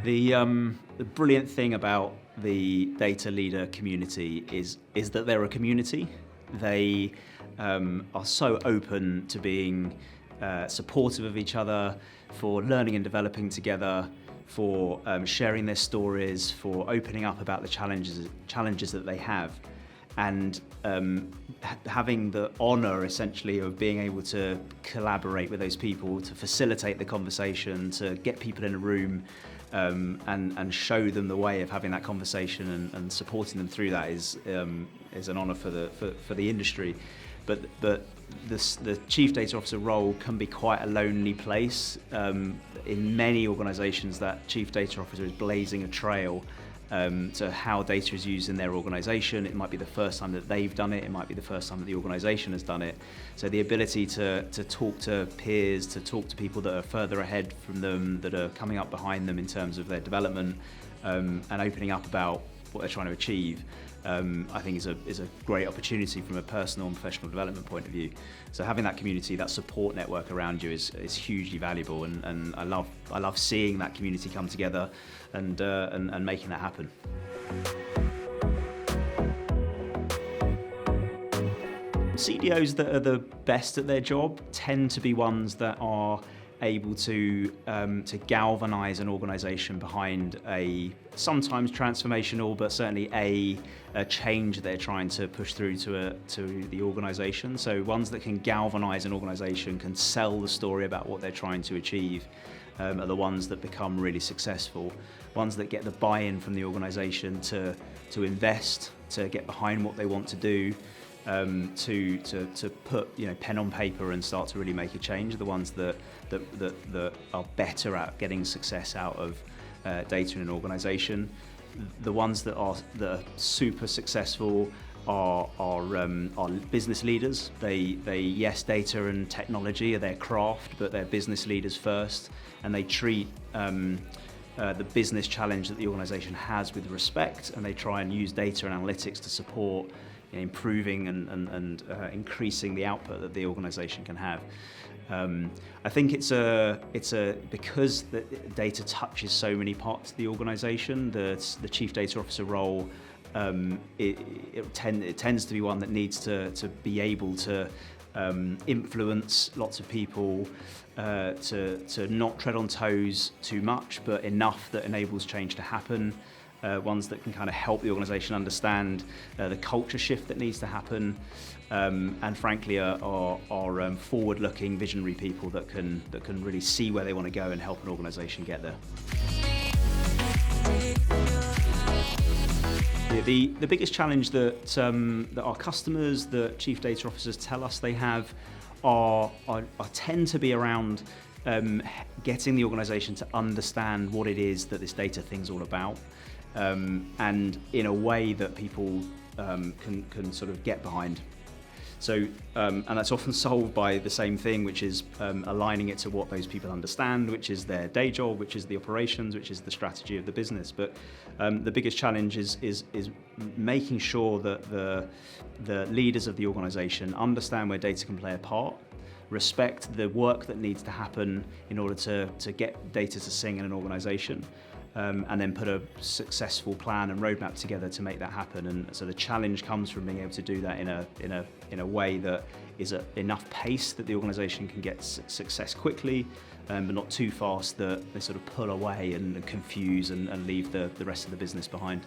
The brilliant thing about the data leader community is that they're a community. They are so open to being supportive of each other, for learning and developing together, for sharing their stories, for opening up about the challenges that they have, and having the honour essentially of being able to collaborate with those people, to facilitate the conversation, to get people in a room and show them the way of having that conversation and supporting them through that is an honour for the industry. But the Chief Data Officer role can be quite a lonely place. In many organisations, that Chief Data Officer is blazing a trail to how data is used in their organisation. It might be the first time that they've done it, it might be the first time that the organisation has done it. So the ability to talk to peers, to talk to people that are further ahead from them, that are coming up behind them in terms of their development, and opening up about what they're trying to achieve, I think is a great opportunity from a personal and professional development point of view. So having that community, that support network around you is hugely valuable, and I love seeing that community come together and making that happen. CDOs that are the best at their job tend to be ones that are able to galvanise an organisation behind a sometimes transformational, but certainly a change they're trying to push through to the organisation. So ones that can galvanise an organisation, can sell the story about what they're trying to achieve, are the ones that become really successful. Ones that get the buy-in from the organisation to invest, to get behind what they want to do. To put pen on paper and start to really make a change, are the ones that are better at getting success out of data in an organisation. The ones that are super successful are business leaders. They yes, data and technology are their craft, but they're business leaders first, and they treat the business challenge that the organisation has with respect, and they try and use data and analytics to support improving and increasing the output that the organisation can have. I think it's because the data touches so many parts of the organisation. The Chief Data Officer role it tends to be one that needs to be able to influence lots of people, to not tread on toes too much, but enough that enables change to happen. Ones that can kind of help the organisation understand the culture shift that needs to happen, and frankly are forward-looking, visionary people that can really see where they want to go and help an organisation get there. The biggest challenge that our customers, the Chief Data Officers tell us they have, tend to be around getting the organisation to understand what it is that this data thing's all about. And in a way that people can sort of get behind. So, and that's often solved by the same thing, which is aligning it to what those people understand, which is their day job, which is the operations, which is the strategy of the business. But the biggest challenge is making sure that the leaders of the organisation understand where data can play a part, respect the work that needs to happen in order to get data to sing in an organisation. And then put a successful plan and roadmap together to make that happen. And so the challenge comes from being able to do that in a way that is at enough pace that the organisation can get success quickly, but not too fast that they sort of pull away and confuse and leave the rest of the business behind.